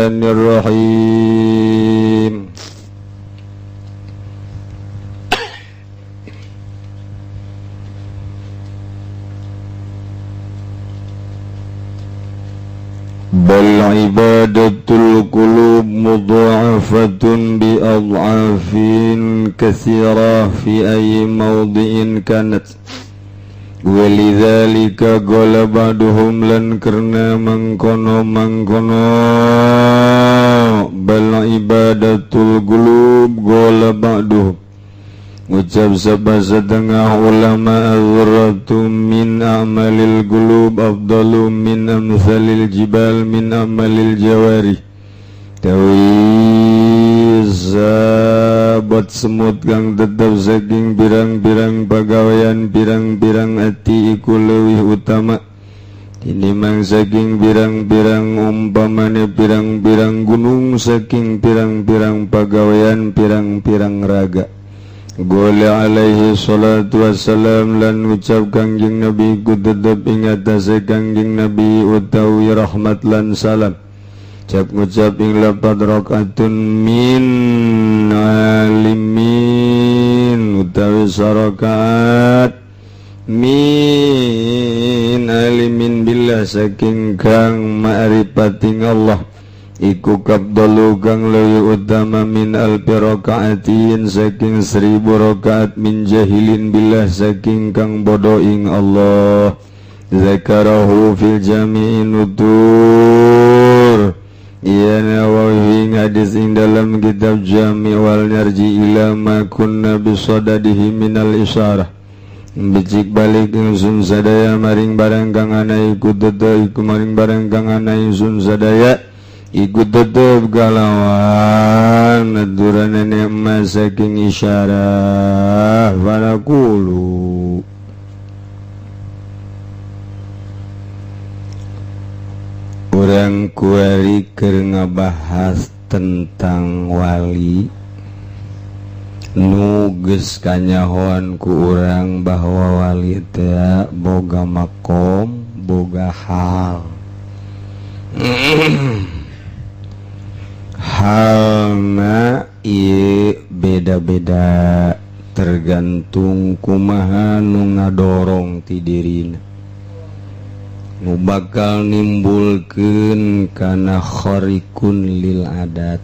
Bismillahirrahmanirrahim. Bal ibadatul qulub mudha'afatun bi ad'afin katsirah fi ayyi mawdi'in kanat. Walidzalika qala ba'duhum lan karna mangkono bal ibadatul qulub qala ba'duhum ucap setengah ulama azratum min amalil qulub afdalu min amsalil jibal min amalil jawari sahabat semut kang tetap saking pirang-pirang pagawean pirang-pirang ati iku leuwih utama tinimbang saking pirang-pirang umpamane pirang-pirang gunung saking pirang-pirang pagawean pirang-pirang raga. Gola alaihi salatu wassalam lan ucap kangjeng Nabi ku tetep ing atase kangjeng Nabi utawi rahmat lan salam cap ngucap ing lapat rakaatun min alimin utawi sarakaat min alimin billah saking kang ma'rifating Allah iku kabdalu kang leuwih utama min alfi rakaatin saking 1000 rakaat min jahilin billah saking kang bodoh ing Allah zakarahu fil jami'in nutur iya nawawi hadis ing dalam kitab jami' wal narji ila ma kunna bisadadihi minal isyarah becik balik ingsun sadaya maring barang kang ana iku tetep iku maring barang kang ana ingsun sadaya iku tetep galawan aduran nikmat saking isyarah falaqulu urang kuari keur ngabahas tentang wali nu geus kanyahoan ku urang bahwa wali teh boga makom boga hal halna ieu beda-beda tergantung kumaha nu ngadorong ti dirina nu bakal nimbulkeun kana kharikun lil adat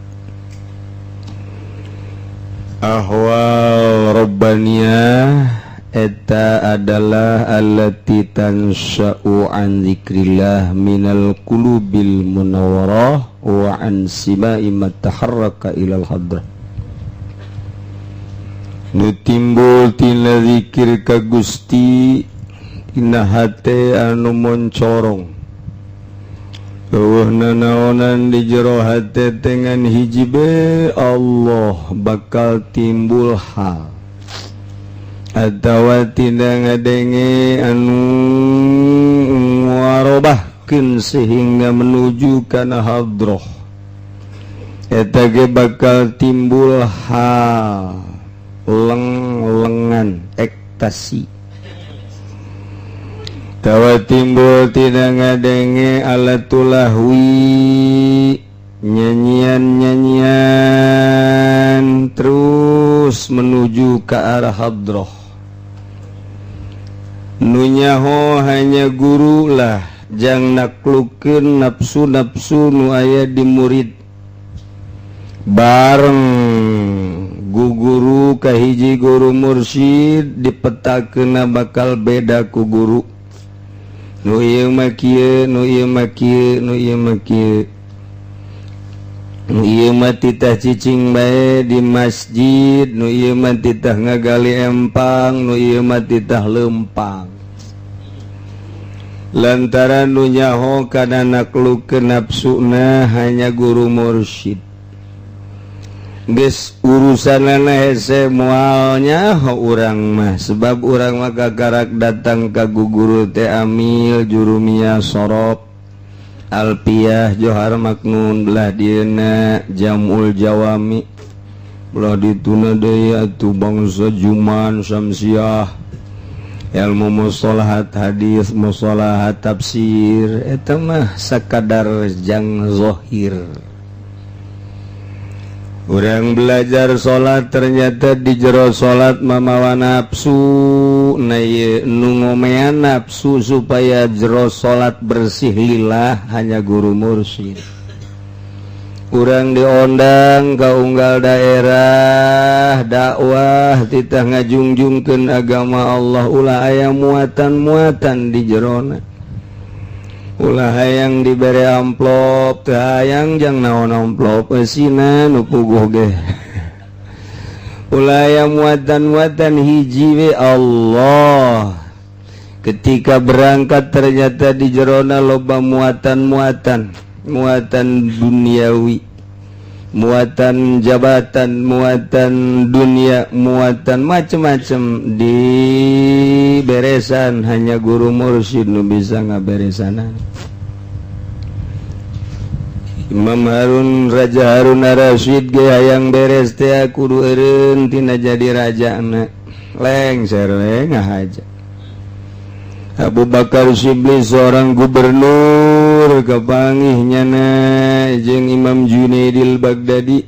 ahwal rabbaniyah eta adalah allati tansha'u an zikrillah minal qulubil munawwarah wa an sima'i mataharraka ilal hadrah nu timbul tina zikir ka Gusti tina hate anu moncorong eueuhna naonan di jero hate tengan hiji be Allah bakal timbul hal atawa tina ngadenge anu warobahkeun sehingga menuju kana hadrah eta ge bakal timbul hal lengan ekstasi tawa timbul tina ngadenge alatul lahwi nyanyian-nyanyian terus menuju ke arah hadrah nu nyaho hanya guru lah jang naklukkeun nafsu-nafsu nu aya di murid bareng guguru kahiji guru mursyid dipetakeunna bakal beda ku guru nu ieu mah kieu nu ieu mah kieu nu ieu mah kieu nu ieu mah titah cicing bae di masjid nu ieu mah titah ngagali empang nu ieu mah titah leumpang lantaran nu nyaho kana naklukkeun nafsuna hanya guru mursyid geus urusanana hese moal nyaho urang mah sebab urang mah gagarak datang ka guguru teh amil jurumiyah sorop alpiyah johar maknun belah dieuna jamul jawami belah dituna deui atuh bangsa juman samsiah ilmu mustalahat hadis mustalahat tafsir eta mah sakadar jang zahir Urang belajar salat ternyata di jero salat mamawa nafsu na nu ngomean nafsu supaya jero salat bersih lillah hanya guru mursyid. Urang diondang ka unggal daerah dakwah titah ngajungjungkeun agama Allah ulah aya muatan-muatan di jerona. Ulah hayang diberi amplop teu hayang jang naon amplop eusina nu puguh ge. Ulah aya muatan-muatan hiji we Allah. Ketika berangkat ternyata di jerona loba muatan-muatan. Muatan duniawi, muatan jabatan, muatan dunia, muatan macam-macam di beresan hanya guru mursyid nu bisa ngaberesanan. Imam Harun Raja Harun Ar-Rasyid ge hayang beres teh kudu eureun tina jadi rajana. Lengser we ngahaja. Abu Bakar Shibli seorang gubernur kepangihnya jeung Imam Junaidil Baghdadi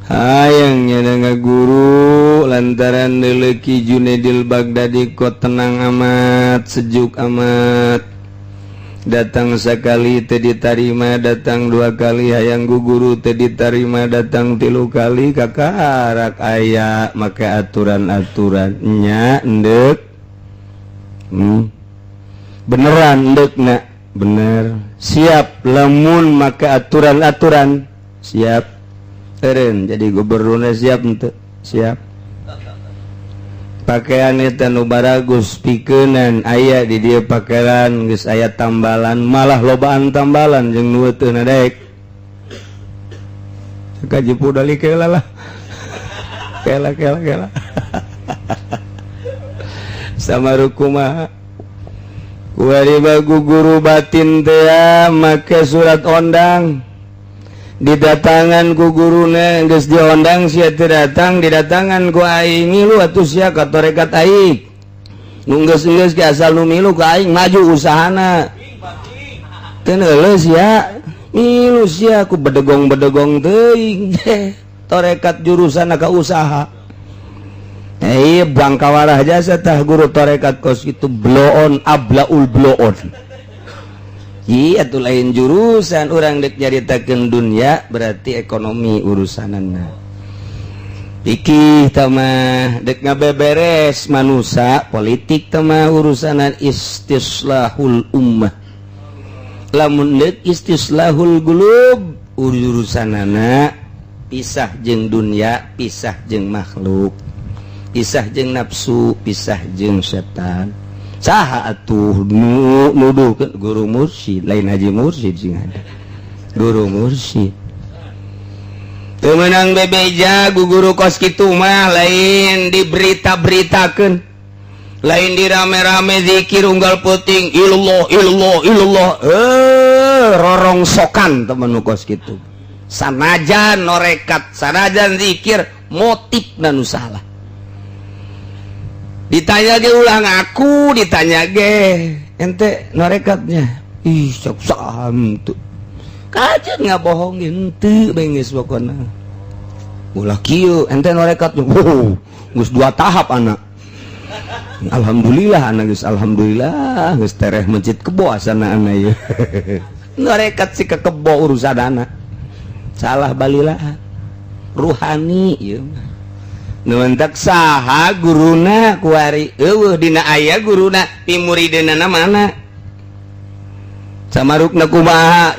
hayangnya dengan guru lantaran lelaki Junaidil Baghdadi kok tenang amat sejuk amat datang sekali teu ditarima datang dua kali hayang guru teu ditarima datang 3 kali kakarak aya make aturan-aturannya endek beneran ndekna bener siap lamun maka aturan-aturan siap eureun jadi gubernurna siap henteu siap pakaian eta nu baragus pikeunan aya di dieu pakaian geus aya tambalan malah lobaan tambalan jeung nu teu daek kaji pudali keula lah kela sama rukumah wari bagu guru batin teh make surat ondang didatangan ku guruna geus diondang sia teu datang didatangan ku aing milu atuh sia ka tarekat aing nu geus ge asal nu milu ka aing maju usahana teu neuleus sia milu sia ku bedegong-bedegong teuing tarekat jurusan ka usaha. Iya bangkawarah jasa tah guru tarekat kos itu bloon ablaul bloon. Iya tuh lain jurusan orang dek nyaritakeun dunia berarti ekonomi urusanana. Iki tamah dek ngabeberes manusia politik tamah urusanan istislahul ummah. Lamun dek istislahul gulub urusanana pisah jeung dunia pisah jeung makhluk. Pisah jeung nafsu, pisah jeung setan. Saha atuh nuduhkeun guru mursyid, lain haji mursyid sing ada. Guru mursyid. Teu meunang bebeja guru kos kitu mah lain diberita-beritakeun. Lain dirame-rame zikir unggal peuting illallah. Rorongsokan temen nu kos kitu. Sanajan norekat, sanajan zikir motifna nu salah. Ditanya ge ulah ngaku ditanya ge ente norekatnya ih sok saham tuh kajen ngabohongin teu beungeus pokona ulah kieu ente norekatnya geus 2 tahap anak alhamdulillah anak geus alhamdulillah geus tereh masjid kebo asana anak ieu norekat si ke kebo urusanana salah balilah ruhani ieu nuantak saha guruna kuari eueuh dina aya guruna pimuridna mana samarukna kumaha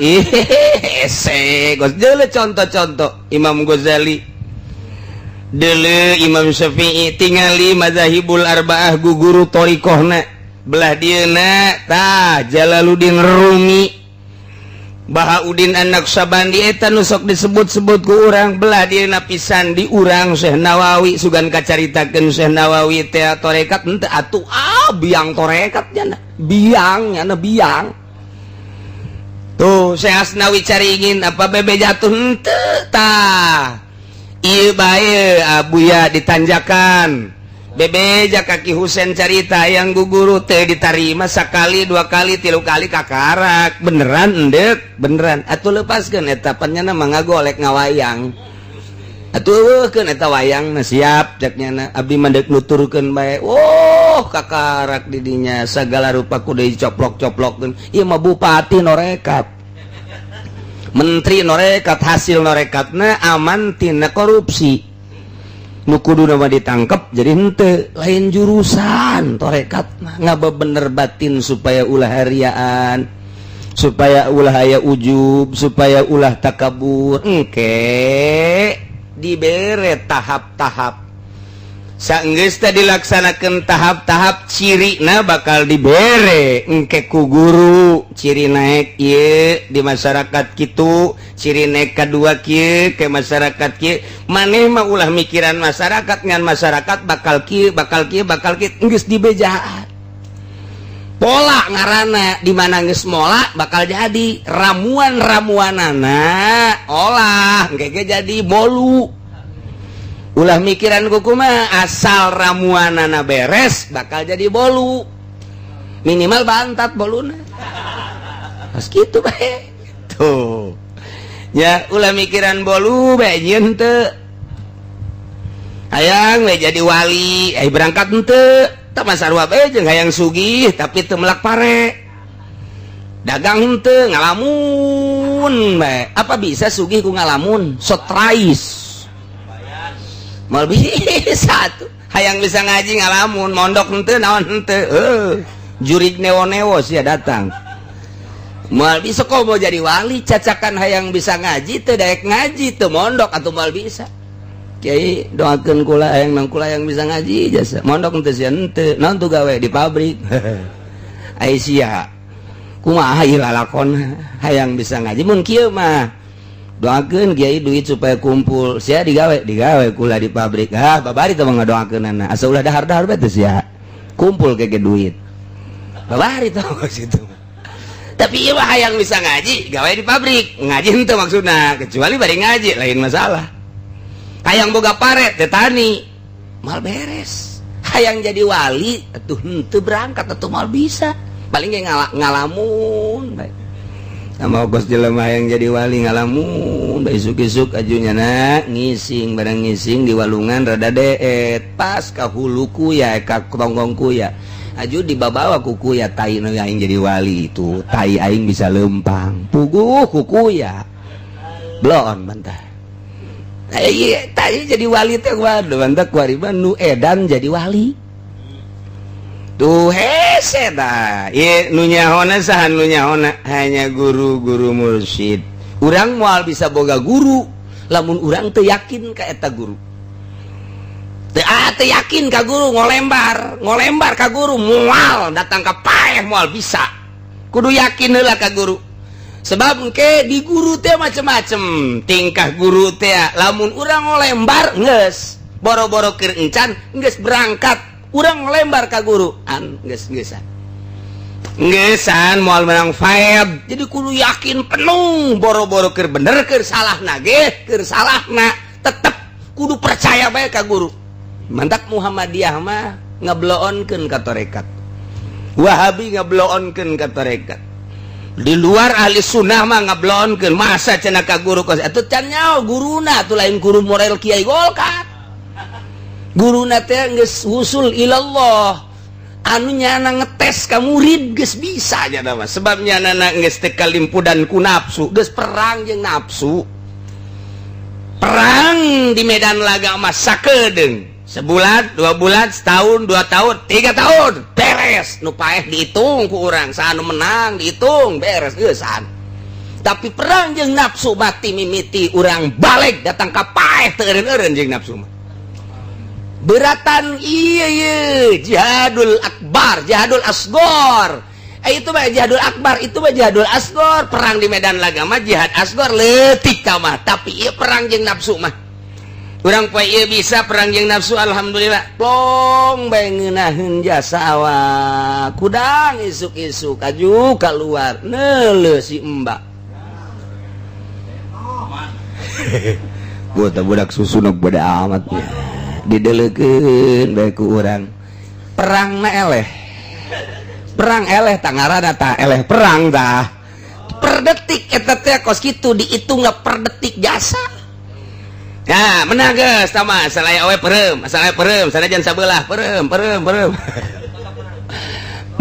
ese gos deuleu contoh-contoh Imam Ghazali deuleu Imam Syafi'i tingali mazhabul arbaah guguru thariqahna belah dieuna tah Jalaluddin Rumi Bahauddin An-Naqsabandi eta nu sok disebut-sebut ku urang belah dieuna pisan di urang Syekh Nawawi sugan kacaritakeun Syekh Nawawi teh tarekat henteu atuh biang tarekat nya biang nya biang tuh Syekh Asnawi caringin apa bebe jatuh henteu tah ieu bae abuya ditanjakan bebeja kaki Husein carita yang guguru teh diterima sekali 2 kali 3 kali kakarak beneran endek beneran atuh lepaskeun eta panjana mah ngagolek ngawayang atuh keun eta wayang na siap ceknya abdi mah deuk nuturkeun bae kakarak didinya sagala rupa kudu dicoplok-coplokkeun ieu mah bupati norekat menteri norekat hasil norekatna aman tina korupsi nu kudu nama ditangkap jadi henteu lain jurusan torekat ngabebener batin supaya ulah hariaan supaya ulah aya ujub supaya ulah takabur engke dibere tahap-tahap saenggeus teh dilaksanakeun tahap-tahap cirina bakal dibere engke ku guru ciri naik ieu di masyarakat kitu ciri naik kedua kieu ke masyarakat kieu maneh mah ulah mikiran masyarakat ngan masyarakat bakal kieu bakal kieu bakal kieu geus dibejaan pola ngaranna di mana geus mola bakal jadi ramuan-ramuanana olah engke jadi bolu ulah mikiran kuku mah asal ramuanana beres bakal jadi bolu minimal bantat boluna pas gitu bae tuh ya ulah mikiran bolu bae nyeun teu hayang we jadi wali berangkat henteu teu masarua bae jeung hayang sugih tapi teu melak pare dagang henteu ngalamun bae apa bisa sugih ku ngalamun sotrais mal bisa tuh hayang bisa ngaji ngalamun mondok henteu naon henteu jurig newo-newo sia datang mal bisa kok mau jadi wali cacakan hayang bisa ngaji teu daek ngaji teu mondok atuh mal bisa kiai doakeun kula hayang nang kula yang bisa ngaji jasa mondok henteu sia henteu naon tuh gawe di pabrik ai sia kumaha ieu lalakon hayang bisa ngaji mun kieu mah doakeun kiai duit supaya kumpul sia digawe kula di pabrik babari teh mah ngadoakeunana asa ulah dahar-dahar bae teh sia kumpul kege duit babari teh situ tapi ieu mah hayang bisa ngaji gawe di pabrik ngaji henteu maksudna kecuali bari ngaji lain masalah hayang boga pare teh tani mal beres hayang jadi wali atuh henteu berangkat atuh mal bisa paling ge ngalamun bae sama ogos jelema yang jadi wali ngalamun bae isuk-isuk ajunyana ngising barang ngising di walungan rada deet pas ka huluku ya ka tonggongku ya aju dibabawa kuku ya tai nu aing jadi wali itu tai aing bisa lempang puguh kuku ya blon bantah iya tai jadi wali teh waduh bantah kuariban nu edan jadi wali tuh hese dah ieu nu nyahona saha nu nyahona hanya guru-guru mursyid urang moal bisa boga guru lamun urang teu yakin ka eta guru teu yakin ka guru ngolembar ka guru moal datang ka paeh moal bisa kudu yakin heula ka guru sebab engke di guru teh macem-macem tingkah guru teh lamun urang ngolembar geus boro-boro keur encan geus berangkat urang ngelembar ka guru geus-geusan moal menang faed jadi kudu yakin penuh boro-boro keur bener keur salahna ge keur salahna tetep kudu percaya bae ka guru mantak Muhammadiyah mah ngabloonkeun ka tarekat Wahabi ngabloonkeun ka tarekat di luar ahli sunnah mah ngabloonkeun masa cenah ka guru kos atuh can nyaho guruna atuh lain guru moral kiai golkat guruna teh geus usul ilallah anu nyana ngetes ka murid geus bisa nya mah sebab nyana geus teu kalimpudan ku nafsu geus perang jeung nafsu perang di medan laga mah sakedeung sebulan 2 bulan setahun 2 tahun 3 tahun beres nu paeh dihitung ku urang saha nu menang dihitung beres geusan tapi perang jeung nafsu mati mimiti urang balik datang ka paeh teu eureun-eureun jeung nafsu mah beratan iya jihadul akbar jihadul asgor itu mah jihadul akbar itu mah jihadul asgor perang di medan laga mah jihad asgor leutik mah tapi ieu perang jeung nafsu mah urang poe ieu bisa perang jeung nafsu alhamdulillah plong bae ngeunaheun jasa awak kudang isuk-isuk aju keluar neuleuh si Mbak buat budak susu nok beda amat ya didelekeun bae ku urang perangna eleh tangarana tah eleh perang tah per detik eta teh kos kitu diitungna per detik jasa. Nah, menang geus tah mah salaya we peureum, sanajan sabelah peureum.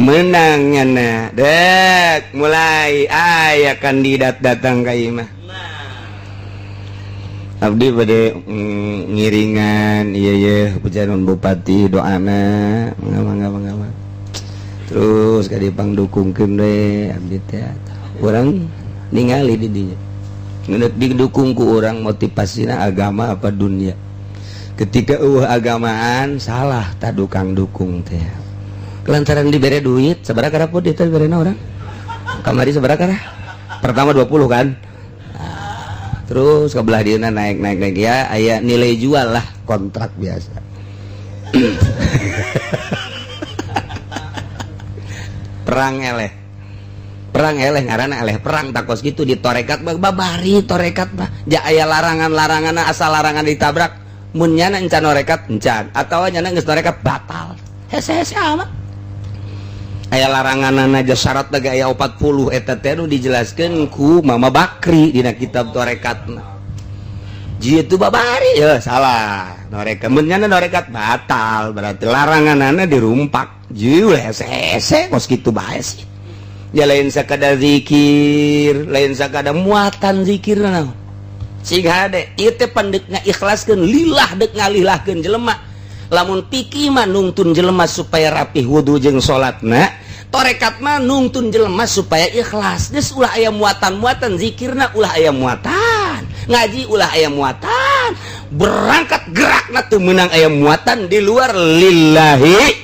Menang nyana. Dek, mulai aya kandidat datang ka ieu mah. Abdi bade ngiringan ieu pujanan bupati doana mangga. Terus ka dipangdukungkeun we abdi teh. Urang ningali di dinya. Didukung ku orang motivasina agama apa dunia. Ketika agamaan salah tak dukang dukung teh. Kelantaran diberi duit sabaraha kada pun eta diberena orang. Kamari sabaraha kada? Pertama 20 kan. Nah, terus kabelah dieuna naik ya aya nilai jual lah kontrak biasa. Perang eleh ngaranna eleh perang takos gitu di torekat babari torekat mah ja aya larangan-larangan asal larangan ditabrak mun nyana encan norekat encan atawa nyana geus norekat batal hese-hese amat aya laranganna aja syarat teh aya 40 eta teh nu dijelaskeun ku Mama Bakri dina kitab torekatna jitu babari ya salah norekat mun nyana norekat batal berarti laranganna dirumpak jieu hese-hese kos kitu bae sih. Ya lain sakada zikir, lain sakada muatan zikir naon. Sing hade ieu teh pandek ngaikhlaskeun lillah dek ngalilahkeun jelema. Lamun piki mah nungtun jelema supaya rapih wudu jeung salatna, torekat mah nungtun jelema supaya ikhlas. Geus ulah aya muatan-muatan zikirna ulah aya muatan. Ngaji ulah aya muatan. Berangkat gerakna teu meunang aya muatan di luar lillahi.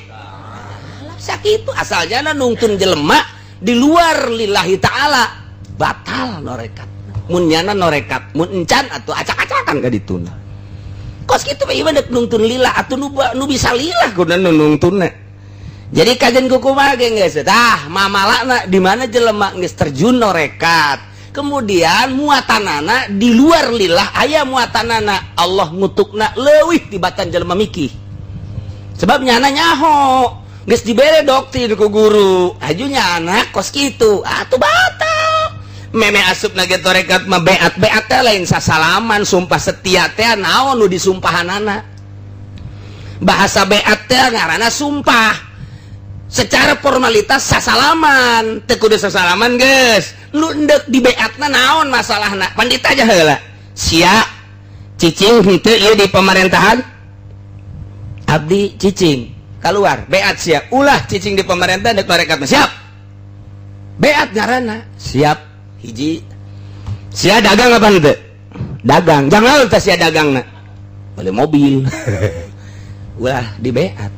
Sakitu asalnya nungtun jelema di luar lillahi ta'ala batal norekat mun nyana norekat mun encan atau acak-acakan ka dituna kos kitu mah ieu mah nungtun lillah atuh nu bisa lillah kudu nungtunna jadi kajen kumaha ge geus tah mamalana di mana jelema geus terjun norekat kemudian muatanana di luar lillah aya muatanana Allah ngutukna leuwih tibatan jelema mikih sebab nyana nyaho geus dibere doktrin ku guru ajunya anak kos kitu atuh batal meme asupna ge torekat mah beat teh lain sasalaman sumpah setia teh naon nu disumpahanana bahasa beat teh ngaranna sumpah secara formalitas sasalaman teu kudu sasalaman geus nu endek di beatna naon masalahna pandita aja heula sia cicing henteu ieu di pemerintahan abdi cicing keluar beat siap ulah cicing di pemerintah dek torekat siap beat ngaranna siap hiji sia dagang apa henteu dagang jangan teh sia dagangna beli mobil ulah di beat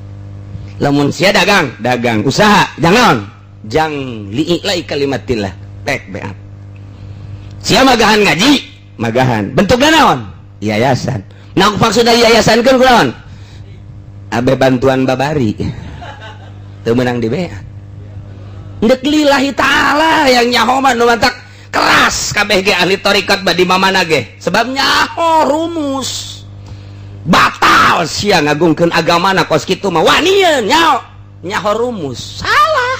lamun sia dagang usaha jangan jang li'ilai kalimatillah tek beat sia magahan ngaji magahan bentukna naon yayasan nah maksud dari yayasan keun kunaon abe bantuan babari teu meunang di beat ndek lillahi ta'ala yang nyaho mah nu mantak keras kabeh ge ahli tarekat badi mamana ge sebab nyaho rumus batal sia ngagungkeun agamana kos kitu mah wanieun nyaho rumus salah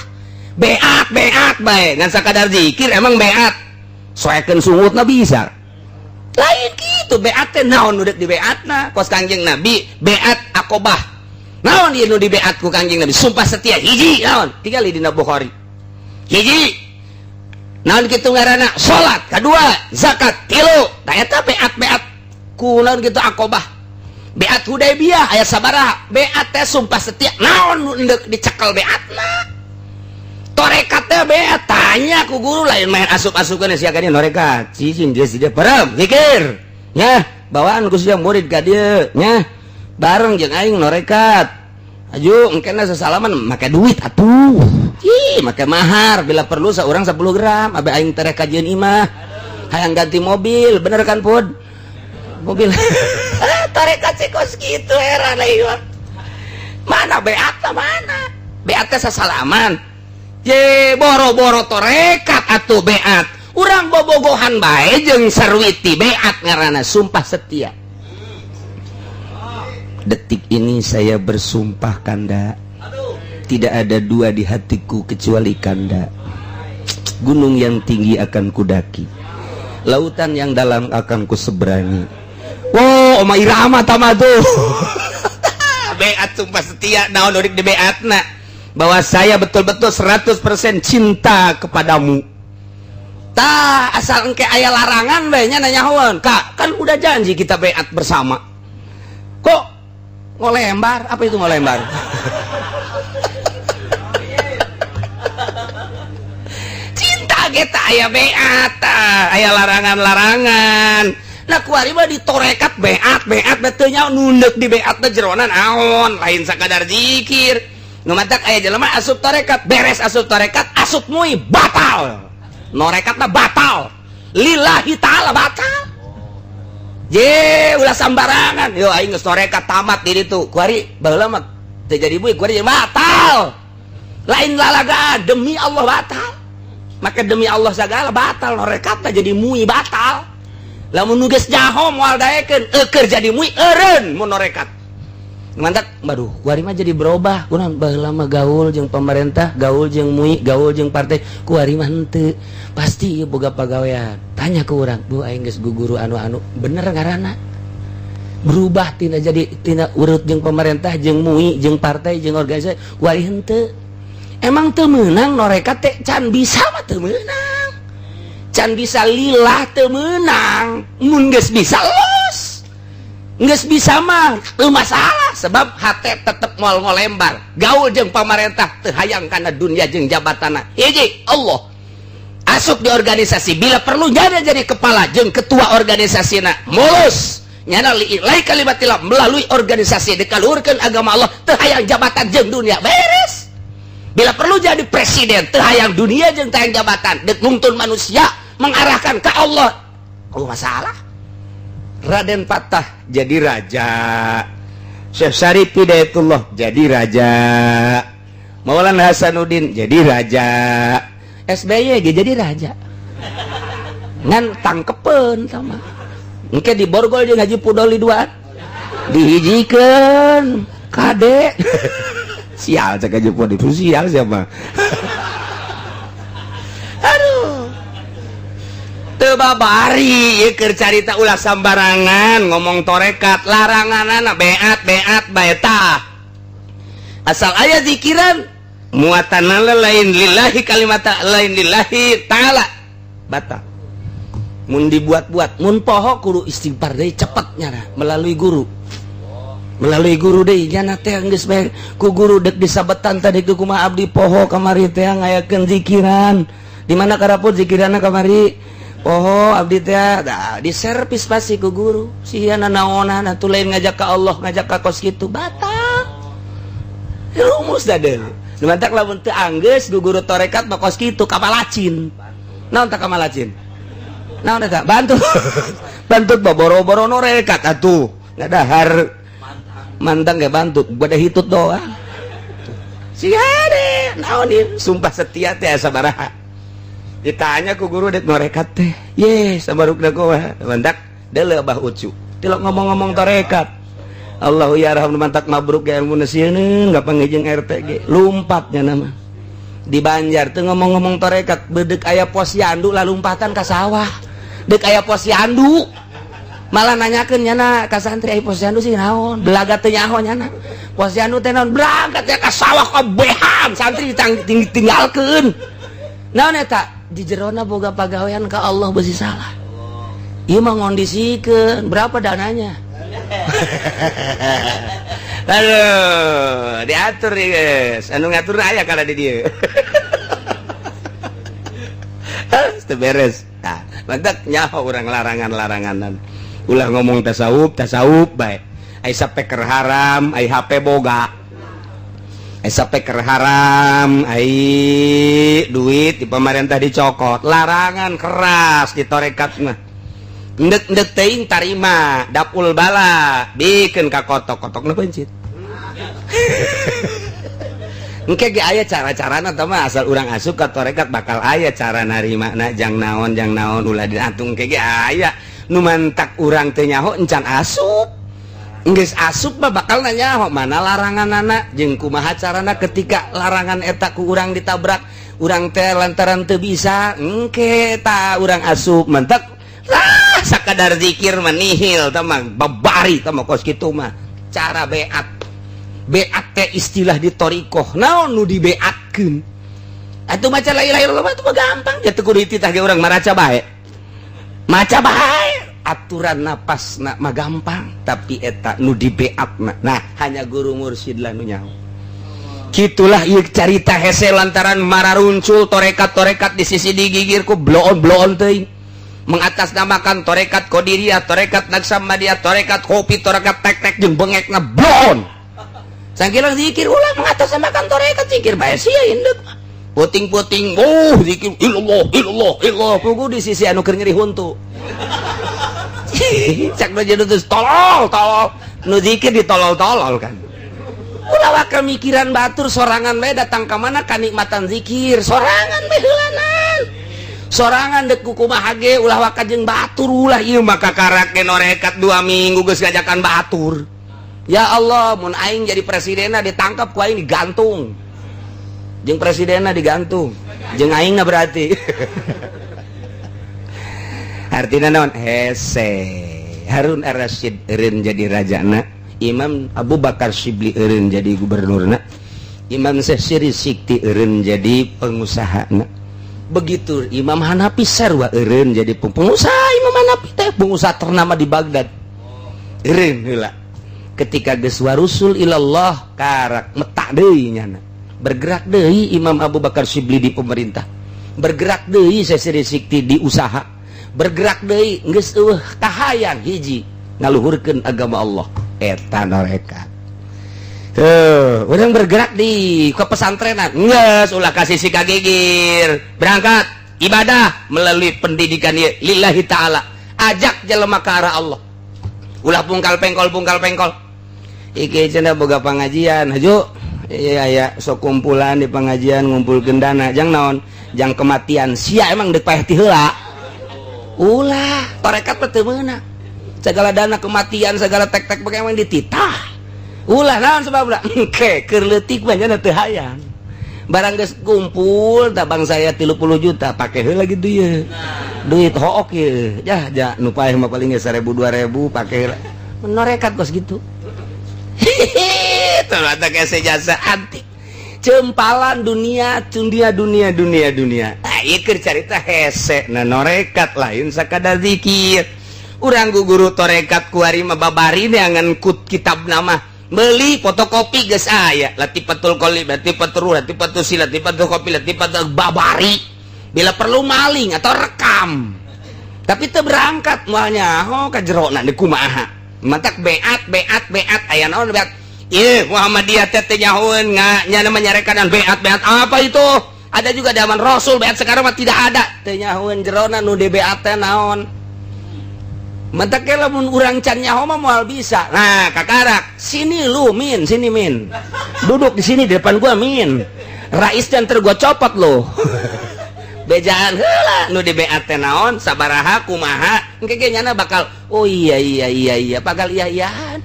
beat bae ngan sakadar zikir emang beat soekeun sungutna bisa lain kitu beat teh naon nu deuk di beatna kos Kangjeng Nabi beat akobah naon ieu nu di beat ku Kangjeng Nabi sumpah setia hiji naon tinggali dina Bukhari hiji naon kitu ngaranna salat kadua zakat tilu da eta beat ku naon kitu akobah beat Hudaybiyah aya sabaraha beat teh sumpah setia naon nu endek dicekel beatna torekat teh beat tanya ku guru lain main asup-asupkeun sia ka dieu norekat cicing dia sia perem zikir nya bawaan ku sia murid ka dieu nya bareng jeung aing norekat aju engkena sasalaman make duit atuh ih make mahar bila perlu saurang 10 gram abe aing terek kajian imah hayang ganti mobil bener kan Pud mobil tarekat si kos gitu heran ieu mana beatna mana beatna sasalaman ye boro-boro torekat atuh beat urang bobogohan bae jeung sarwiti beat ngaranna sumpah setia Detik ini saya bersumpah Kanda, tidak ada dua di hatiku kecuali Kanda. Gunung yang tinggi akan kudaki, lautan yang dalam akan kuseberangi. Wow, Oma Irama tamatu. Beat sumpah setia naon urik di beatna bahwa saya betul-betul 100% cinta kepadamu. Tah asal engke aya larangan bae nya nanyahoan. Kak, kan udah janji kita beat bersama. Kok ngolembar? Apa itu ngolembar? Cinta kita aya beat, aya larangan-larangan. Nah kuari mah ditorekat beat betul nya nundek di beat teh jeronan aon lain sakadar zikir. Nu matak aya jelema asup torekat, beres asup torekat asup mui batal. Norekatna batal. Lillahi taala batal. Je ulah sambarangan. Yo aing geus torekat tamat di ditu. Kuari baheula mah teu jadi bui, kuari batal. Lain lalaga demi Allah batal. Maka demi Allah sagala batal norekatna jadi mui batal. Lamun nu geus nyaho moal daekeun eukeur jadi mui eureun mun norekat. Mantap, baduh, kuari mah jadi berubah. Kunaon baheula mah gaul jeung pemerintah, gaul jeung mui, gaul jeung partai. Kuari mah henteu. Pasti ieu boga pagawean. Tanya ke urang, "Bu aing geus guguru anu-anu, bener ngaranna?" Berubah tina jadi tina urut jeung pemerintah, jeung mui, jeung partai, jeung organisasi. Kuari henteu. Emang teu meunang norekat teh can bisa mah teu meunang. Can bisa lillah teu meunang. Mun geus bisa los. Nggak bisa mah teu masalah sebab hate tetep moal ngolembar gaul jeung pamarentah teu hayang kana dunia jeung jabatanna. Hiji Allah asup di organisasi bila perlu nyana jadi kepala jeung ketua organisasina mulus nyana li'ilai kalimatillah melalui organisasi dikaluhurkeun agama Allah teu hayang jabatan jeung dunia beres. Bila perlu jadi presiden teu hayang dunia jeung teu hayang jabatan deuk nuntun manusia mengarahkan ke Allah. Oh masalah. Raden Patah jadi raja, Syekh Syarif Hidayatullah jadi raja, Maulana Hasanuddin jadi raja, SBY jadi raja. Ngan tangkepen sama. Engke di Borgol jeung Haji Pudoli duaan. Dihijikeun kade. Sial cek Haji Pudoli, sial siapa? Aduh. Teu babari ieu keur carita ulah sambarangan ngomong torekat laranganana beat bae tah. Asal aya zikiran muatanna lain lillahi kalimata lain lillahi taala batal. Mun dibuat-buat mun poho kudu istighfar deui cepet nyana melalui guru. Melalui guru deui nya teh geus bae ku guru dek disabetan tadi kumaha abdi poho kamari teh ngayakeun zikiran. Di mana karapun zikiranna kamari? Oh abdi teh di servis pasti ku guru sieuna naonan atuh lain ngajak ka Allah ngajak ka kos kitu batal rumus da deui lumantak lamun teu anggeus ku guru torekat mah kos kitu kamalacin naon tah kamalacin naon eta bantut bantut boro-boro norekat atuh ngadahar mantang ge bantut bade hitut doang siade naon ieu sumpah setia teh sabaraha. Ditanya ku guru dek norekat teh yes sabarukna kowe mantak deuleu bah ucu tilok ngomong-ngomong torekat Allahu ya rahman mantak mabruk ge ilmu sieun ngapangejeng RT ge lumpatnya nama di Banjar teu ngomong-ngomong torekat beudek aya posyandu lah lumpatan ka sawah deuk aya posyandu malah nanyakeun nyana ka santri aya posyandu sih naon belaga teu nyaho nyana posyandu teh naon berangkat ya ka sawah kabehan santri tinggalkeun naon eta di jerona boga pagawean ka Allah besi salah. Ieu mah ngondisikeun berapa dananya? Aduh, diatur nih guys. Anu ngatur aya kana di dieu. Teu beres. Tah, lantak nyaho urang larangan-laranganan. Ulah ngomong tasawuf bae. Ai sapeker haram, ai HP boga. Sampai keur haram, ai duit di pemerintah dicokot, larangan keras di torekat mah. Ndek teuing tarima, dapul bala, bikin ka kotok-kotokna pencit. Engke ge aya cara-carana tah mah asal urang asup ka torekat bakal aya cara narimana jang naon ulah diatung ge aya. Nu mantak urang teu nyaho encan asup. geus asup mah bakal nanya mana larangan anak jeung kumaha carana ketika larangan eta ku urang ditabrak urang teh lantaran teu bisa engke ta urang asup mentek sakadar zikir mah nihil tah mah babari tah mah kos kitu mah cara beat teh istilah di thariqah naon nu di beatkeun atuh maca la ilaha illallah itu mah gampang dia teu kudu dititah ge urang maraca bae maca bae aturan napas nak mah gampang tapi eta nu di beatna nah hanya guru mursyid lah nu nyaho gitulah ieu carita hese lantaran mararuncul torekat-torekat di sisi digigir ku bloon-bloon teuing mengatasnamakan torekat qadiriyah torekat naksamadiyah torekat kopi torekat tek-tek jeung bengekna bloon sangkilang zikir ulah mengatasnamakan torekat zikir bae sia indeup puting-puting zikir illallah illallah illallah kudu di sisi anu keur nyeri huntu cak do jadi terus tolol nu zikir ditolol-tolol kan ulah wakil mikiran batur sorangan we datang ke mana kanikmatan zikir sorangan we heulanan sorangan dek kumaha ge ulah waka jeung batur ulah ieu maka karake norekat 2 minggu geus ngajakan batur ya Allah mun aing jadi presidenna ditangkap ku aing digantung jeung presidenna digantung jeung aingna berarti artinya naon hese Harun ar-Rasyid eureun jadi rajana Imam Abu Bakar Syibli eureun jadi gubernurna Imam Syekh Sikti eureun jadi pengusahana begitu Imam Hanafi sarua eureun jadi pengusaha Imam Hanafi teh pengusaha ternama di Baghdad eureun heula ketika geus warusul ilallah karak metak deui nyana bergerak deui Imam Abu Bakar Syibli di pemerintah bergerak deui Syekh Sikti di usaha bergerak deui geus eueuh kahayang hiji ngaluhurkeun agama Allah eta norekat urang bergerak di ke pesantrenan geus ulah kasih si kagigir berangkat ibadah melalui pendidikan ieu lillahi taala ajak jelema ka arah Allah ulah pungkal pengkol iki cenah boga pangajian haju ya sok kumpulan di pengajian ngumpulkeun dana jang naon jang kematian sia emang deuk payah ti heula ulah torekat teu meunang segala dana kematian segala tek-tek bagaimana dititah ulah naon sebabna engke keur leutik mah nya teu hayang barang geus kumpul da bang saya 30 juta pake heula gitu ieu duit hook ieu jah nu paeh mah paling 1000 2000 pake heula norekat kos gitu teu ada kese jasa antik cempalan dunia ieu keur carita hese na norekat lain sakadar zikir urang guru torekat kuari mah babari neangan kut kitab nama beli fotokopi geus aya latifatul qalib latifatul latifatul sil latifatul kopi latifatul babari bila perlu maling atau rekam tapi teu berangkat moal nyaho ka jerona di kumaha mantak beat aya naon beat ieu Muhammadiyah teh nyahoeun nya menyarekan beat apa itu ada juga zaman Rasul beat sekarang mah tidak ada teh nyahoeun jerona nu di beat teh naon mantak lamun urang can nyaho mah moal bisa nah kakarak sini lu min sini min duduk di sini di depan gua min rais dan gua copot lo bejaan heula nu di beat teh naon sabaraha kumaha engke ge nyana bakal oh iya bakal iya-iyaan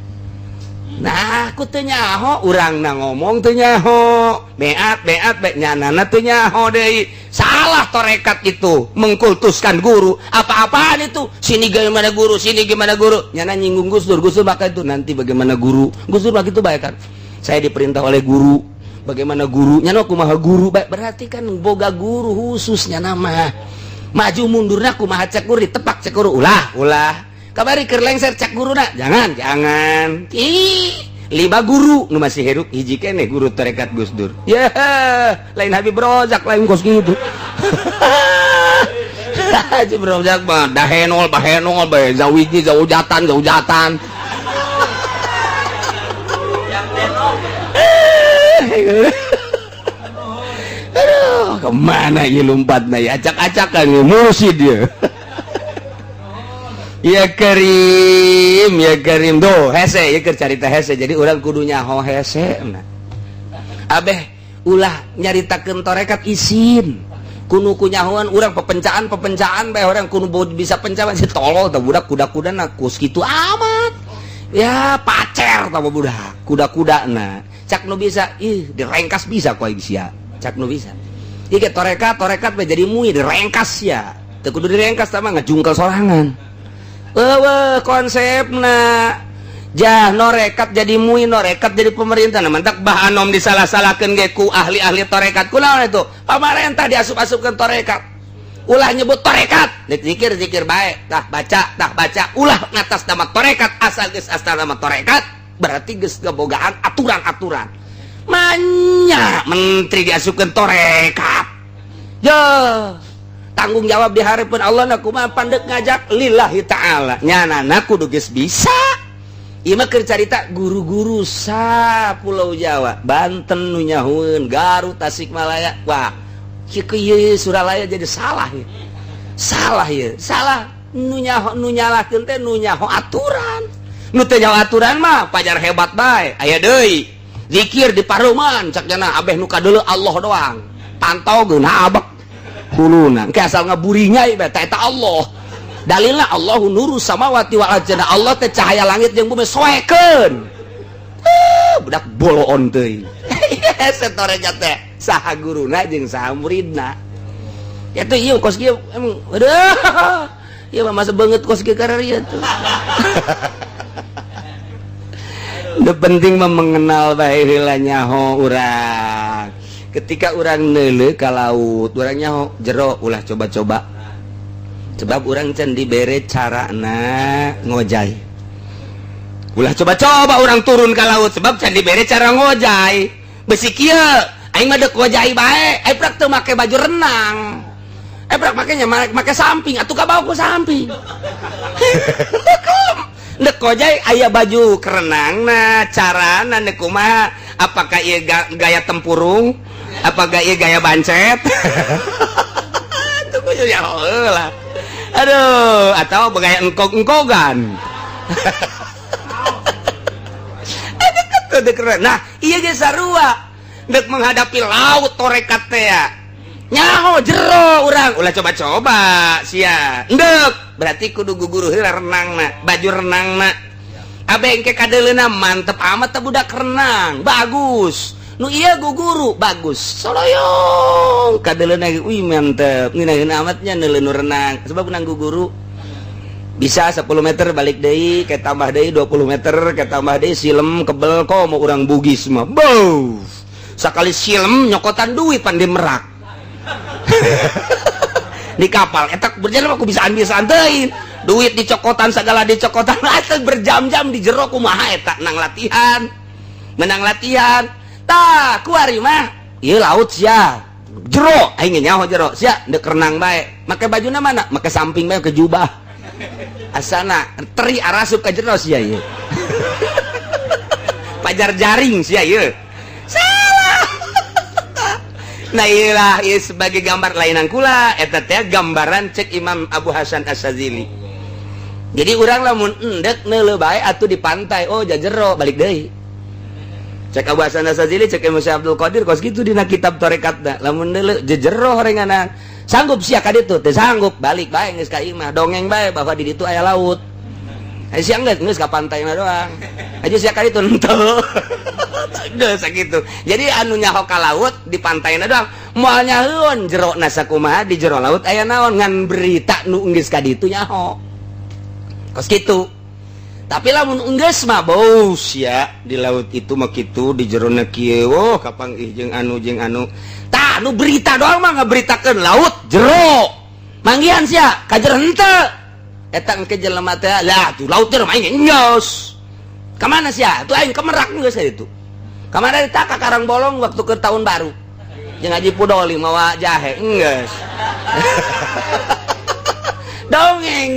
nah ku teu nyaho urangna ngomong teu nyaho beat nyanana teu nyaho deui salah torekat itu mengkultuskan guru apa-apaan itu sini gimana guru nyana nyinggung Gus Dur bakal itu nanti bagaimana guru Gus Dur begitu baik kan saya diperintah oleh guru bagaimana guru nyana kumaha guru baik berarti kan boga guru khususnya nama maju mundurna kumaha cek guru ditepak cek guru ulah kabari keur lengser cek guruna jangan ih 5 guru nu masih hidup hiji keneh guru tarekat Gus Dur ya lain Habib Rozak lain kos gitu Haji Rozak mah dahenol bae zawiji zaujatan aduh kemana ieu lompatna ya acak-acakan ieu mursyid dia ya Karim doh hese ya keur carita hese jadi urang kudu nyaho hese abeh ulah nyaritakeun torekat isin kudu kunyahoan urang pepencaan bae urang kudu bisa pencaan si tolol teh budak kuda-kudana kus kitu amat ya pacer sama budak kuda-kuda na cak nu bisa direngkas bisa kok sia cak nu bisa ieu torekat jadi mui direngkas ya teu kudu direngkas tah mah ngajungkel sorangan konsepna jah norekat jadi mui norekat jadi pemerintah mantak bahanom disalah-salahkeun ge ku ahli-ahli torekat kunaon itu pamarentah diasup-asupkeun torekat ulah nyebut torekat zikir baik tah baca ulah ngatas nama torekat asal geus asal nama torekat berarti geus gabogaan aturan-aturan manya menteri diasupkeun torekat tanggung jawab di hareupeun Allah na kumaha pandek ngajak lillahi ta'ala nyanana kudu geus bisa ieu mah keur carita guru-guru sa Pulau Jawa Banten nu nyahueun Garut Tasikmalaya wah kieu Suralaya jadi salah ya salah nu nyalahkeun teh nu nyaho aturan nu teu nyaho aturan mah pajar hebat bae aya deui zikir di paruman cak cenah abeh nu kadeuleu Allah doang pantau geuna abek huluna ke asal ngaburinya ieu teh eta Allah dalilna Allahu nuru samawati wal ardi Allah teh cahaya langit jeung bumi soekeun budak boloon teuing setoreja teh saha guruna jeung saha muridna ya tuh ieu kos kieu emang aduh ieu mah masa beungeut kos kieu kararieu tuh nu penting mah mengenal bae heula nyaho urang ketika urang neuleuh ka laut urang nyaho jero ulah coba-coba sebab urang can dibere carana ngojay ulah coba-coba urang turun ka laut sebab can dibere cara ngojay besi kieu aing mah deuk ngojay bae aing prak teu make baju renang prak makanya make samping atuh ka bawa ku samping deuk ngojay aya baju kerenangna carana neuk kumaha apakah ieu gaya tempurung apakah ieu gaya bancet tuh ya heula aduh atau begaya engkog-engkogan nah iya ge sarua dek menghadapi laut torekat teh nyaho jero urang ulah coba-coba sia endek berarti kudu guguru heula renangna baju renangna abeng ke kadeleuna mantep amat teh budak renang bagus nu iya guguru bagus soloyong kadeleuna ge uy mantep ngeunaheun amatnya neuleun renang sebab nang guguru bisa 10 meter balik deui ke tambah deui 20 meter ke tambah deui silem kebel kok mau urang bugis mah bow sakali silem nyokotan duit pan di Merak di kapal eta berjalan aku bisaan-bisaan teuing duit dicokotan segala dicokotan asal berjam-jam di jero kumaha eta nang latihan menang latihan tah kuari mah ieu laut sia jero aing nyaho jero sia deuk renang bae make bajuna mana make samping bae ke jubah asana teri arasup ka jero sia ieu pajar jaring sia ieu salah nah iyalah ieu sebagai gambar lainan kula eta teh gambaran cek Imam Abu Hasan Asy-Syadzili jadi urang lamun endek neuleuh bae atuh di pantai oh jajero balik deui cek Abu Hasan Asy-Syadzili cek Imam Abdul Qadir kos kitu dina kitab tarekatna lamun neuleuh jejero horenganan sanggup sia ka ditu teu sanggup balik bae geus ka imah dongeng bae bahwa di ditu aya laut siang geus ka pantaina doang aja sia ka ditu henteu geus sakitu jadi anu nyaho ka laut di pantaina doang moal nyaheun jero na sakumaha di jero laut aya naon ngan berita nu geus ka ditu nyaho kos kitu tapi lamun enggeus mah bos ya di laut itu mah kitu di jerona kieu oh kapang ih jeung anu tah nu berita doang mah ngaberitakeun laut jero manggihan sia ka jero henteu eta engke jelema teh lah tuh laut teh main geus ka mana sia tuh aing ke Merak geus itu ka mana eta ka Karangbolong waktu ke tahun baru jeung Haji Pudoli mawa jahe geus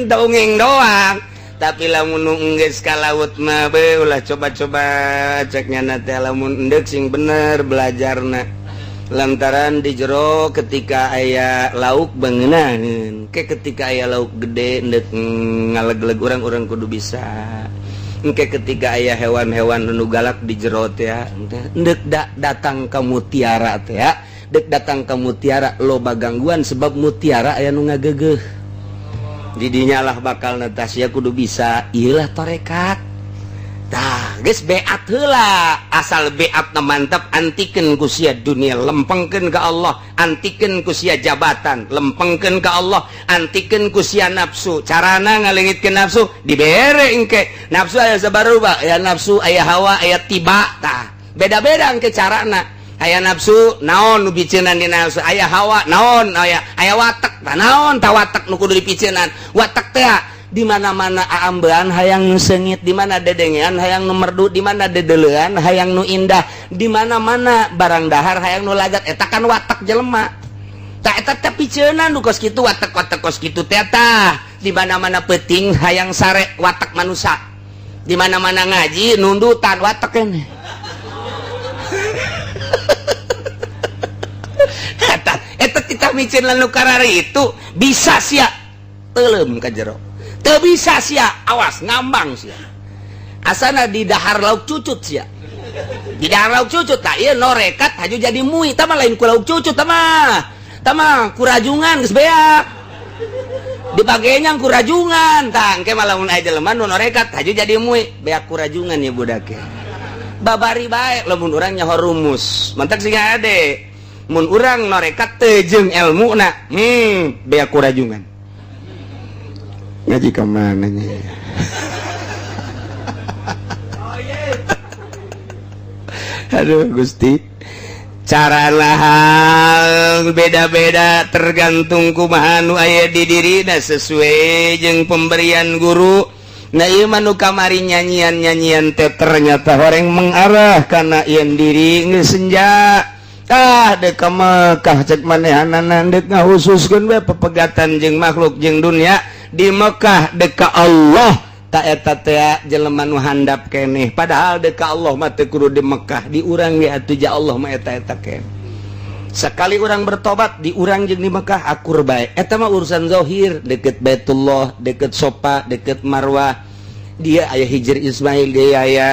dongeng doang tapi lamun enggeus ka laut mah beuh ulah coba-coba ceknya na teh lamun endek sing bener belajarna lantaran di jero ketika aya lauk beungeunangeun ke ketika aya lauk gede endek ngaleg-leg urang-urang kudu bisa engke ketika aya hewan-hewan nu galak di jero teh endek datang ka mutiara teh dek datang ka mutiara loba gangguan sebab mutiara aya nu ngageugeuh didinya lah bakal netasia kudu bisa iyalah torekat geus beat heula asal beat na mantap antikeun ku sia dunia lempengkeun ka Allah antikeun ku sia jabatan lempengkeun ka Allah antikeun ku sia nafsu carana ngaleungitkeun nafsu dibere engke nafsu aya sabaruba aya nafsu aya hawa aya tiba tah beda-beda engke carana aya nafsu naon nu piceunan di nafsu aya hawa naon aya watek tah naon tah watek nu kudu dipiceunan watek teh di mana-mana aambean hayang nu seungit di mana dedengean hayang nu merdu di mana dedeulean hayang nu indah di mana-mana barang dahar hayang nu lagat eta kan watak jelema tak eta teh piceunan nu kos kitu watak-watak kos kitu teh tah di mana-mana peuting hayang sare watak manusia di mana-mana ngaji nundutan watak keneh eta kita miceun nu karari itu bisa sia teuleum ka jero teu bisa sia awas ngambang sia asana di dahar lauk cucut sia di dahar lauk cucut tah ieu norekat haju jadi mui tah mah lain ku lauk cucut tah mah kurajungan geus beak di bagenyang kurajungan tah engke mah lamun aya jelema nu norekat haju jadi mui beak kurajungan ya budak ge babari bae lamun urang nyaho rumus mantak sing ade mun urang norekat teu jeung elmuna beak kurajungan ngaji kemana nya aduh Gusti cara hal beda-beda tergantung kumaha nu aya di dirina sesuai jeung pemberian guru na ieu mah nu kamari nyanyian-nyanyian teh ternyata horeng mengarah kana ieun diri geus senja dek ka Mekah cek manehanana dek ngahususkeun we pepegatan jeung makhluk jeung dunia di Mekah deka Allah tak eta teh jelema nu handap keneh padahal deka Allah mah teu kudu di Mekah di urang ge atuh ja Allah mah eta keneh sekali urang bertobat di urang jeung di Mekah akur bae eta mah urusan zahir deket Baitullah deket Sofa deket Marwah dia aya Hijr Ismail dia aya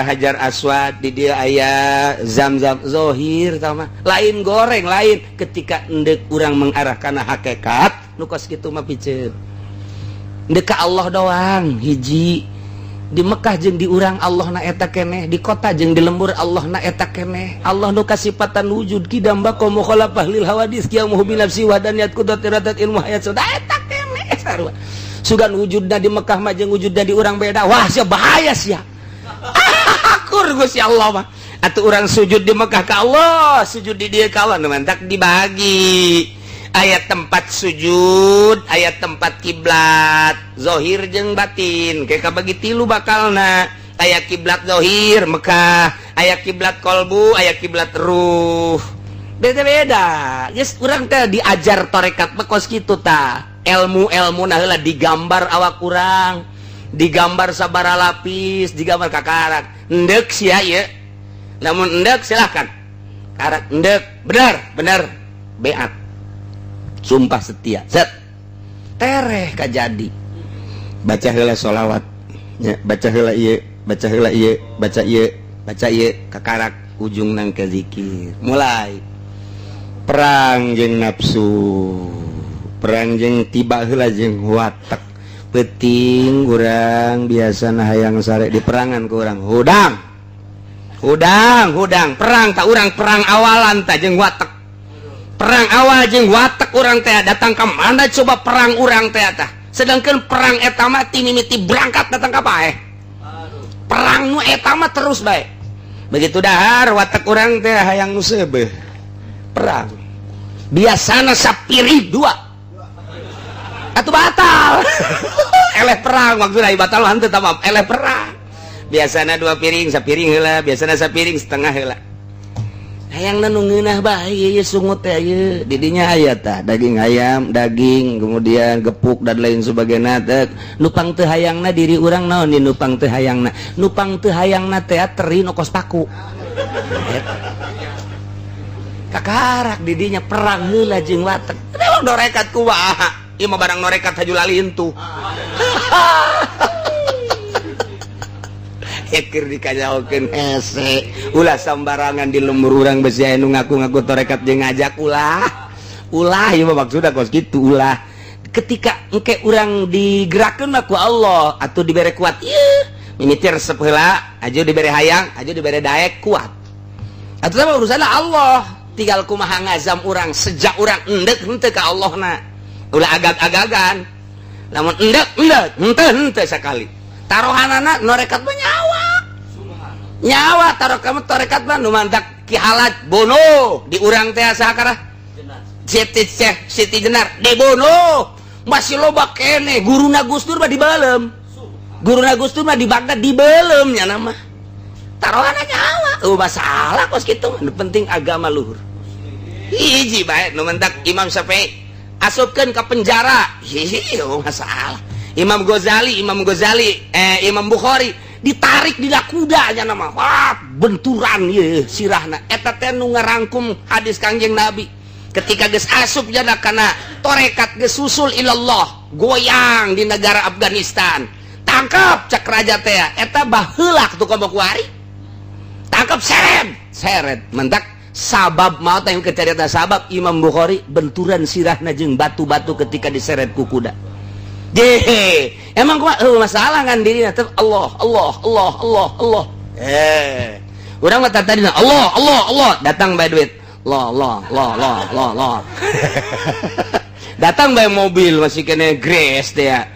Hajar Aswad di dia aya Zamzam zahir tah mah lain goreng lain ketika endek urang mengarah kana hakikat nu kos kitu mah piceun deka Allah doang hiji di Mekah jeung di urang Allah na eta keneh di kota jeung di lembur Allah na eta keneh Allah nu kasifatan wujud kidam baqo mukhalafah lil hawadis qiyamuhu bi nafsi wahdaniyat qudratat ilmu hayat sudah eta keneh sarua sugan wujudna di Mekah mah jeung wujudna di urang beda wah sia bahaya sia akur Gusti Allah mah atuh urang sujud di Mekah ka Allah sujud di dieu ka Allah mantak dibagi ayat tempat sujud ayat tempat kiblat zahir jeung batin kayak kabagi tilu bakalna ayat kiblat zahir Mekah ayat kiblat kolbu ayat kiblat ruh beda-beda geus urang teh diajar tarekat mah kos kitu tah ilmu na heula digambar awak urang digambar sabara lapis digambar kakarak endek sia ieu lamun endek silakan karak endek benar beat sumpah setia set tereh kajadi baca heula sholawat ya baca heula ieu baca ieu kakarak ujung nang ke zikir mulai perang jeung nafsu perang jeung tiba heula jeung watak peuting urang biasana hayang sare di perangan ku urang hudang perang ta urang perang awalan ta jeung watak perang awal jeung watak urang teh datang ka mana coba perang urang teh tah sedangkan perang eta mah ti mimiti berangkat datang ka paeh perang nu eta mah terus bae begitu dahar watak urang teh hayang nu seubeuh perang biasana sapirih dua atuh batal eleh perang maksudna batal henteu tamam eleh perang biasana 2 piring sapiring heula biasana sapiring setengah heula hayang nu ngeunah bae ieu sungut teh ieu di dinya aya tah daging ayam daging kemudian gepuk dan lain sebagainya teh nupang teu hayangna diri urang naon di nupang teu hayangna teh teri nu kos paku kakarak di dinya perang heula jeung watek emang norekat kumaha ieu mah barang norekat haju lali henteu ekir dikajaokeun hese ulah sambarangan di lembur urang besi aya nu ngaku-ngaku tarekat jeung ngajak ulah ieu mah maksudna kos kitu ulah ketika engke urang digerakkeun mah ku Allah atuh dibere kuat ieu mimitir sepeula aju diberi hayang aju diberi daek kuat atuh mah urusanna Allah tinggal kumaha ngazam urang sejak urang endek henteu ka Allahna ulah agag-agagan lamun endek henteu sakali tarohanana norekat mah nyawa taruh kamu torekat mah nu mantak Ki Halat Bono di urang teh sakara Siti Jenar di Bono masih loba kene guruna Gus Dur mah di Balem guruna Gus Dur mah di Bagdad di Balem nya nama tarohana nyawa masalah kos kitu penting agama luhur hiji bae nu mentak Imam Syafi'i asupkeun ka penjara hihi masalah Imam Ghazali Imam Bukhari ditarik di kuda nya nama wah benturan ye sirahna eta teh nu ngarangkum hadis Kangjeng Nabi ketika geus asup jana kana torekat geus susul ilallah goyang di negara Afghanistan tangkap cak raja teh eta baheula tu kobok wari tangkap seret mentak sabab maot yang kecarita sabab Imam Bukhari benturan sirahna jeung batu-batu ketika diseret ku kuda emang masalah kan dirinya Allah urang mah tadina Allah datang bae duit Allah datang bae mobil masih kena grace teh ya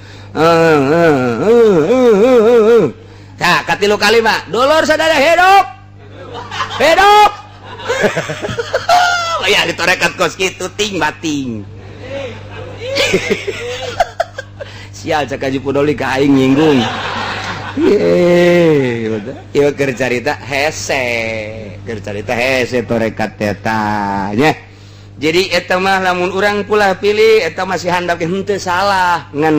nah katilu kali mah dulur sadaya hidup ya ditorekat kos kitu ting bating sial cak Haji Pudoli ka aing nyinggung ieu keur carita hese torekat eta nya jadi eta mah lamun urang pula pilih eta masih handak henteu salah ngan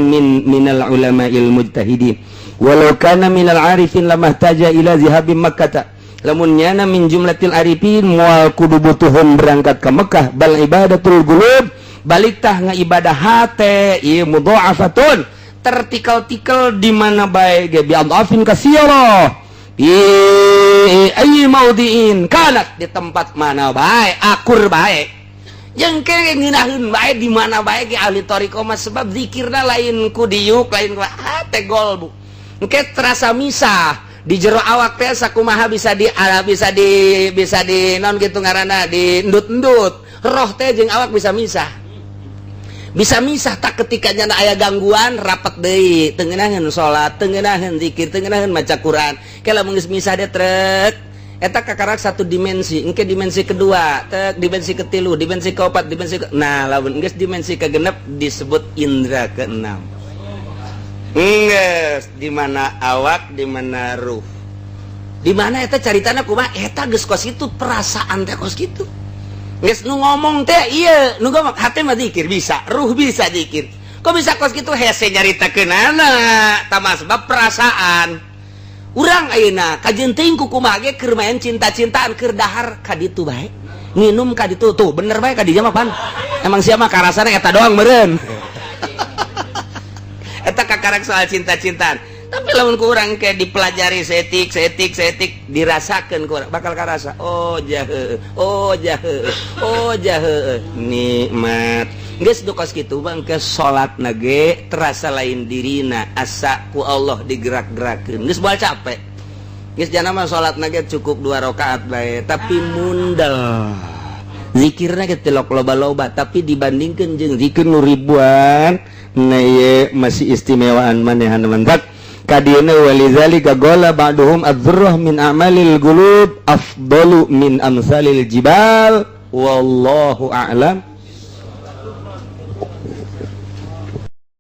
minal ulama'il mujtahidin walau kana minal arifin lamahtaja ila zihabim makkah lamun nyana min jumlatil arifin moal kudu butuhun berangkat ke Mekah bal ibadatul qulub balik tah ngaibadah hate ieu mudha'afatun tertikal-tikal di mana bae ge bi adafin katsira di ayyi maudhi'in kanat di tempat mana bae akur bae jeung ke ngeunaheun bae di mana bae ge ahli thariqah mah sebab zikirna lain ku diuk lain ku hate golbu engke terasa misah di jero awak teh sakumaha bisa di naon kitu ngaranna di endut-endut roh teh jeung awak bisa misah tak ketika nyana aya gangguan rapat deui teu ngeunaheun salat teu ngeunaheun zikir teu ngeunaheun maca Quran ke lamun geus misah dia trek eta kakarak satu dimensi engke dimensi kedua teu dimensi ketilu dimensi keopat dimensi nah lamun geus dimensi kagenep disebut indra keenam geus di mana awak di mana ruh di mana eta caritana kumaha eta geus kos kitu perasaan teh kos kitu geus nu ngomong teh ieu nu ngomong hate mah zikir bisa ruh bisa zikir kok bisa kos kitu hese nyaritakeunana tama sebab perasaan urang ayeuna kajeun teuing ku kumaha ge keur main cinta-cintaan keur dahar ka ditu bae nginum ka ditu tuh bener bae ka dieu mah pan emang sia mah karasana eta doang meureun eta kakarak soal cinta-cintaan tapi lamun ku urang ke dipelajari setik dirasakeun ku urang bakal karasa oh jahe nikmat geus dukos kitu bangke salatna ge terasa lain dirina asa ku Allah digerak-gerakeun geus moal capek geus jana mah salatna ge cukup 2 rakaat bae tapi mundal zikirna ge teu loba-loba tapi dibandingkeun jeung zikir nu ribuan nah ye masih istimewaan manehan mantak kadieuna walizalika qala ba'duhum adzurrah min a'malil qulub afdalu min amsalil jibal wallahu a'lam